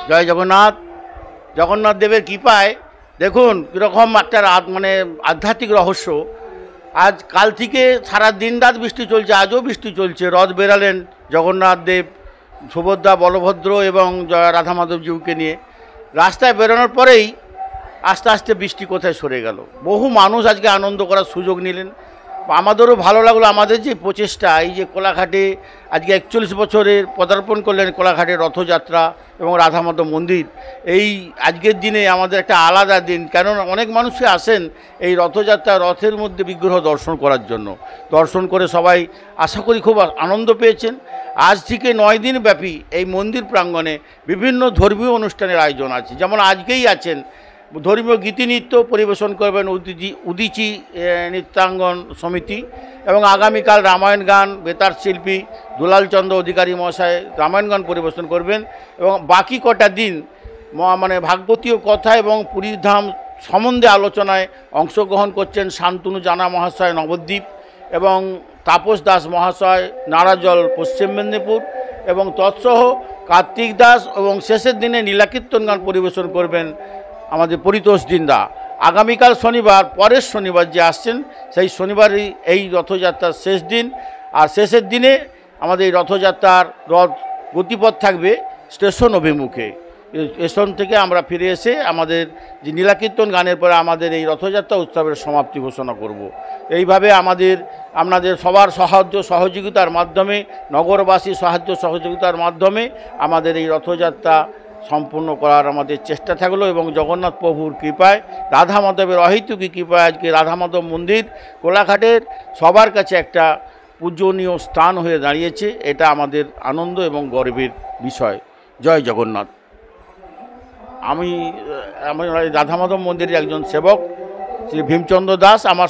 জয় জগন্নাথ। জগন্নাথ দেবের কৃপায় দেখুন কীরকম একটা মানে আধ্যাত্মিক রহস্য। আজ কাল থেকে সারা দিন রাত বৃষ্টি চলছে, আজও বৃষ্টি চলছে। রথ বেরালেন জগন্নাথ দেব, সুভদ্রা, বলভদ্র এবং রাধা মাধবজিউকে নিয়ে। রাস্তায় বেরোনোর পরেই আস্তে আস্তে বৃষ্টি কোথায় সরে গেল। বহু মানুষ আজকে আনন্দ করার সুযোগ নিলেন। আমাদেরও ভালো লাগলো। আমাদের যে প্রচেষ্টা, এই যে কোলাঘাটে আজকে 41 বছরের পদার্পণ করলেন কোলাঘাটের রথযাত্রা এবং রাধা মাধব মন্দির, এই আজকের দিনে আমাদের একটা আলাদা দিন। কেননা অনেক মানুষই আসেন এই রথযাত্রা, রথের মধ্যে বিগ্রহ দর্শন করার জন্য। দর্শন করে সবাই আশা করি খুব আনন্দ পেয়েছেন। আজ থেকে 9 দিন ব্যাপী এই মন্দির প্রাঙ্গণে বিভিন্ন ধর্মীয় অনুষ্ঠানের আয়োজন আছে। যেমন আজকেই আছেন ধর্মীয় গীতিনৃত্য পরিবেশন করবেন উদীচী নৃত্যাঙ্গন সমিতি, এবং আগামীকাল রামায়ণ গান বেতার শিল্পী দুলালচন্দ্র অধিকারী মহাশয় রামায়ণ গান পরিবেশন করবেন। এবং বাকি কটা দিন মানে ভাগবতীয় কথা এবং পুরীর ধাম সম্বন্ধে আলোচনায় অংশগ্রহণ করছেন শান্তনু জানা মহাশয় নবদ্বীপ, এবং তাপস দাস মহাশয় নারাজল পশ্চিম মেদিনীপুর, এবং তৎসহ কার্তিক দাস, এবং শেষের দিনে নীলাকীর্তন গান পরিবেশন করবেন আমাদের পরিতোষ দিনদা। আগামীকাল শনিবার, পরের শনিবার যে আসছেন সেই শনিবারই এই রথযাত্রার শেষ দিন। আর শেষের দিনে আমাদের এই রথযাত্রার রথ গতিপথ থাকবে স্টেশন অভিমুখে। স্টেশন থেকে আমরা ফিরে এসে আমাদের যে নীলাকীর্তন গানের পরে আমাদের এই রথযাত্রা উৎসবের সমাপ্তি ঘোষণা করব। এইভাবে আপনাদের সবার সাহায্য সহযোগিতার মাধ্যমে, নগরবাসী সাহায্য সহযোগিতার মাধ্যমে আমাদের এই রথযাত্রা সম্পূর্ণ করার আমাদের চেষ্টা থাকলো। এবং জগন্নাথ প্রভুর কৃপায়, রাধা মাধবের অহৈতুকী কৃপায় আজকে রাধা মাধব মন্দির কোলাঘাটের সবার কাছে একটা পূজনীয় স্থান হয়ে দাঁড়িয়েছে। এটা আমাদের আনন্দ এবং গর্বের বিষয়। জয় জগন্নাথ। আমি রাধা মাধব মন্দিরের একজন সেবক শ্রী ভীমচন্দ্র দাস। আমার